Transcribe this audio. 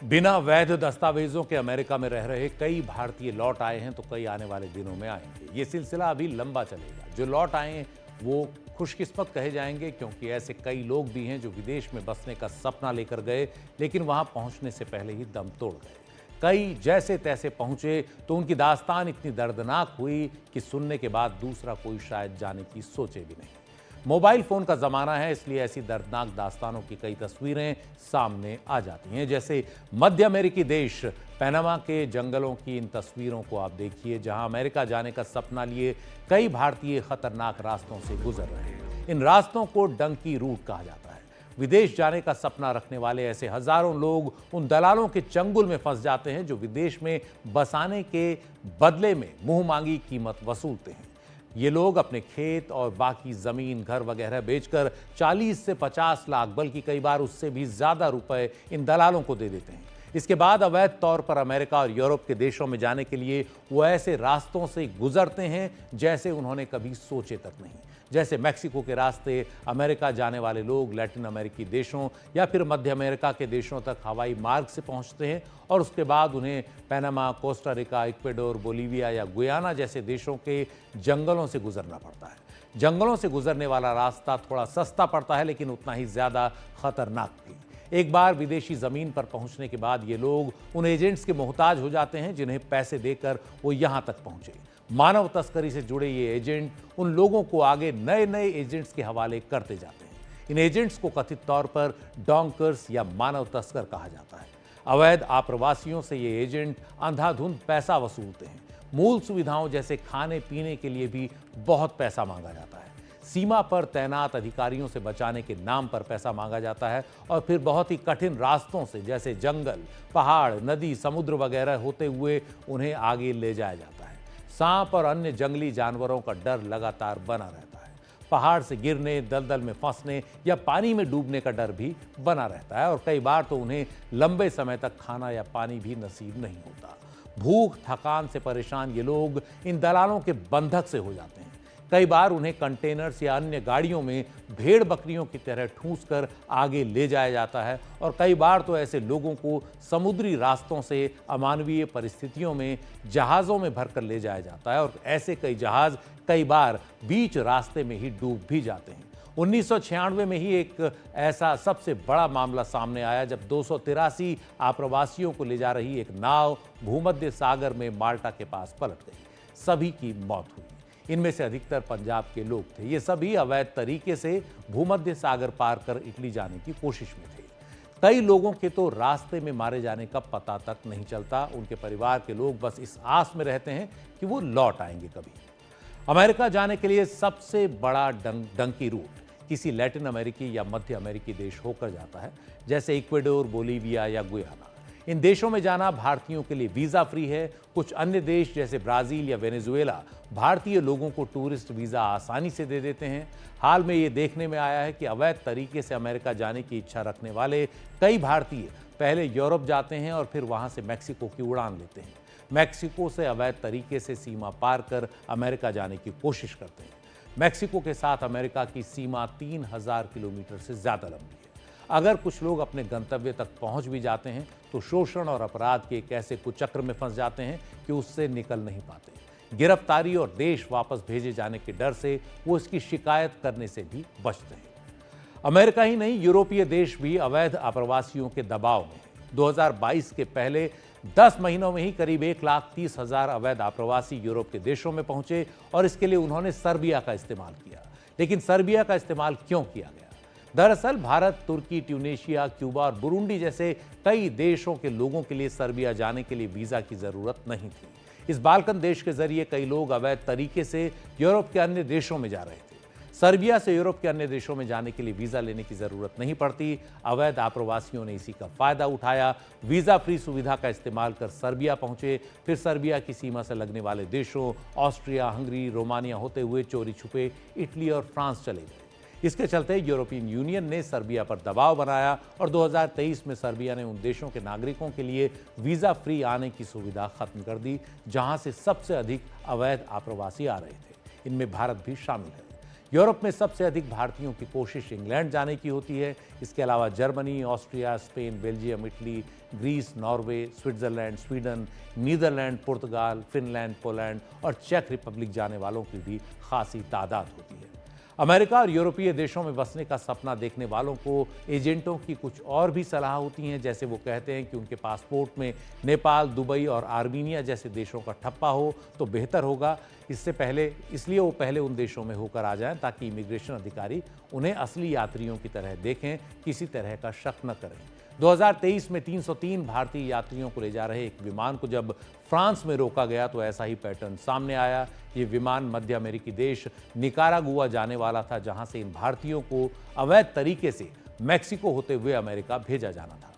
बिना वैध दस्तावेजों के अमेरिका में रह रहे कई भारतीय लौट आए हैं, तो कई आने वाले दिनों में आएंगे। ये सिलसिला अभी लंबा चलेगा। जो लौट आए हैं वो खुशकिस्मत कहे जाएंगे, क्योंकि ऐसे कई लोग भी हैं जो विदेश में बसने का सपना लेकर गए, लेकिन वहां पहुंचने से पहले ही दम तोड़ गए। कई जैसे तैसे पहुंचे तो उनकी दास्तान इतनी दर्दनाक हुई कि सुनने के बाद दूसरा कोई शायद जाने की सोचे भी नहीं। मोबाइल फोन का जमाना है, इसलिए ऐसी दर्दनाक दास्तानों की कई तस्वीरें सामने आ जाती हैं। जैसे मध्य अमेरिकी देश पनामा के जंगलों की इन तस्वीरों को आप देखिए, जहां अमेरिका जाने का सपना लिए कई भारतीय खतरनाक रास्तों से गुजर रहे हैं। इन रास्तों को डंकी रूट कहा जाता है। विदेश जाने का सपना रखने वाले ऐसे हजारों लोग उन दलालों के चंगुल में फंस जाते हैं जो विदेश में बसाने के बदले में मुंह मांगी कीमत वसूलते हैं। ये लोग अपने खेत और बाकी जमीन, घर वगैरह बेचकर 40 से 50 लाख, बल्कि कई बार उससे भी ज्यादा रुपए इन दलालों को दे देते हैं। इसके बाद अवैध तौर पर अमेरिका और यूरोप के देशों में जाने के लिए वो ऐसे रास्तों से गुजरते हैं जैसे उन्होंने कभी सोचे तक नहीं। जैसे मैक्सिको के रास्ते अमेरिका जाने वाले लोग लैटिन अमेरिकी देशों या फिर मध्य अमेरिका के देशों तक हवाई मार्ग से पहुंचते हैं और उसके बाद उन्हें Panama, Costa Rica, Ecuador, Bolivia या गुयाना जैसे देशों के जंगलों से गुजरना पड़ता है। जंगलों से गुजरने वाला रास्ता थोड़ा सस्ता पड़ता है, लेकिन उतना ही ज्यादा खतरनाक भी। एक बार विदेशी जमीन पर पहुंचने के बाद ये लोग उन एजेंट्स के मोहताज हो जाते हैं जिन्हें पैसे देकर वो यहां तक पहुंचे। मानव तस्करी से जुड़े ये एजेंट उन लोगों को आगे नए नए एजेंट्स के हवाले करते जाते हैं। इन एजेंट्स को कथित तौर पर डोंकर्स या मानव तस्कर कहा जाता है। अवैध आप्रवासियों से ये एजेंट अंधाधुंध पैसा वसूलते हैं। मूल सुविधाओं जैसे खाने पीने के लिए भी बहुत पैसा मांगा जाता है। सीमा पर तैनात अधिकारियों से बचाने के नाम पर पैसा मांगा जाता है और फिर बहुत ही कठिन रास्तों से, जैसे जंगल, पहाड़, नदी, समुद्र वगैरह होते हुए उन्हें आगे ले जाया जाता है। सांप और अन्य जंगली जानवरों का डर लगातार बना रहता है। पहाड़ से गिरने, दलदल में फंसने या पानी में डूबने का डर भी बना रहता है और कई बार तो उन्हें लंबे समय तक खाना या पानी भी नसीब नहीं होता। भूख, थकान से परेशान ये लोग इन दलालों के बंधक से हो जाते हैं। कई बार उन्हें कंटेनर्स या अन्य गाड़ियों में भेड़ बकरियों की तरह ठूंस कर आगे ले जाया जाता है और कई बार तो ऐसे लोगों को समुद्री रास्तों से अमानवीय परिस्थितियों में जहाज़ों में भरकर ले जाया जाता है और ऐसे कई जहाज़ कई बार बीच रास्ते में ही डूब भी जाते हैं। 1996 में ही एक ऐसा सबसे बड़ा मामला सामने आया जब 283 आप्रवासियों को ले जा रही एक नाव भूमध्य सागर में माल्टा के पास पलट गई। सभी की मौत हुई। इनमें से अधिकतर पंजाब के लोग थे। ये सभी अवैध तरीके से भूमध्य सागर पार कर इटली जाने की कोशिश में थे। कई लोगों के तो रास्ते में मारे जाने का पता तक नहीं चलता। उनके परिवार के लोग बस इस आस में रहते हैं कि वो लौट आएंगे कभी। अमेरिका जाने के लिए सबसे बड़ा डंकी रूट किसी लैटिन अमेरिकी या मध्य अमेरिकी देश होकर जाता है, जैसे इक्वेडोर, बोलीविया या गुयाना। इन देशों में जाना भारतीयों के लिए वीजा फ्री है। कुछ अन्य देश जैसे ब्राजील या वेनेजुएला भारतीय लोगों को टूरिस्ट वीजा आसानी से दे देते हैं। हाल में ये देखने में आया है कि अवैध तरीके से अमेरिका जाने की इच्छा रखने वाले कई भारतीय पहले यूरोप जाते हैं और फिर वहां से मैक्सिको की उड़ान लेते हैं। मैक्सिको से अवैध तरीके से सीमा पार कर अमेरिका जाने की कोशिश करते हैं। मैक्सिको के साथ अमेरिका की सीमा 3000 किलोमीटर से ज्यादा लंबी है। अगर कुछ लोग अपने गंतव्य तक पहुंच भी जाते हैं तो शोषण और अपराध के एक ऐसे कुचक्र में फंस जाते हैं कि उससे निकल नहीं पाते। गिरफ्तारी और देश वापस भेजे जाने के डर से वो इसकी शिकायत करने से भी बचते हैं। अमेरिका ही नहीं, यूरोपीय देश भी अवैध आप्रवासियों के दबाव में है। 2022 के पहले 10 महीनों में ही करीब 1,30,000 अवैध आप्रवासी यूरोप के देशों में पहुंचे और इसके लिए उन्होंने सर्बिया का इस्तेमाल किया। लेकिन सर्बिया का इस्तेमाल क्यों किया गया? दरअसल भारत, तुर्की, ट्यूनीशिया, क्यूबा और बुरुंडी जैसे कई देशों के लोगों के लिए सर्बिया जाने के लिए वीजा की जरूरत नहीं थी। इस बाल्कन देश के जरिए कई लोग अवैध तरीके से यूरोप के अन्य देशों में जा रहे थे। सर्बिया से यूरोप के अन्य देशों में जाने के लिए वीजा लेने की जरूरत नहीं पड़ती। अवैध आप्रवासियों ने इसी का फायदा उठाया। वीजा फ्री सुविधा का इस्तेमाल कर सर्बिया पहुंचे, फिर सर्बिया की सीमा से लगने वाले देशों ऑस्ट्रिया, हंगरी, रोमानिया होते हुए चोरी छुपे इटली और फ्रांस चले गए। इसके चलते यूरोपियन यूनियन ने सर्बिया पर दबाव बनाया और 2023 में सर्बिया ने उन देशों के नागरिकों के लिए वीजा फ्री आने की सुविधा खत्म कर दी जहां से सबसे अधिक अवैध आप्रवासी आ रहे थे। इनमें भारत भी शामिल है। यूरोप में सबसे अधिक भारतीयों की कोशिश इंग्लैंड जाने की होती है। इसके अलावा Germany, Austria, Spain, Belgium, Italy, Greece, Norway, Switzerland, Sweden, Netherlands, पुर्तगाल, फिनलैंड, पोलैंड और चेक रिपब्लिक जाने वालों की भी खासी तादाद होती है। अमेरिका और यूरोपीय देशों में बसने का सपना देखने वालों को एजेंटों की कुछ और भी सलाह होती हैं। जैसे वो कहते हैं कि उनके पासपोर्ट में नेपाल, दुबई और आर्मीनिया जैसे देशों का ठप्पा हो तो बेहतर होगा। इसलिए वो पहले उन देशों में होकर आ जाएं ताकि इमिग्रेशन अधिकारी उन्हें असली यात्रियों की तरह देखें, किसी तरह का शक न करें। 2023 में 303 भारतीय यात्रियों को ले जा रहे एक विमान को जब फ्रांस में रोका गया तो ऐसा ही पैटर्न सामने आया। ये विमान मध्य अमेरिकी देश निकारागुआ जाने वाला था, जहां से इन भारतीयों को अवैध तरीके से मैक्सिको होते हुए अमेरिका भेजा जाना था।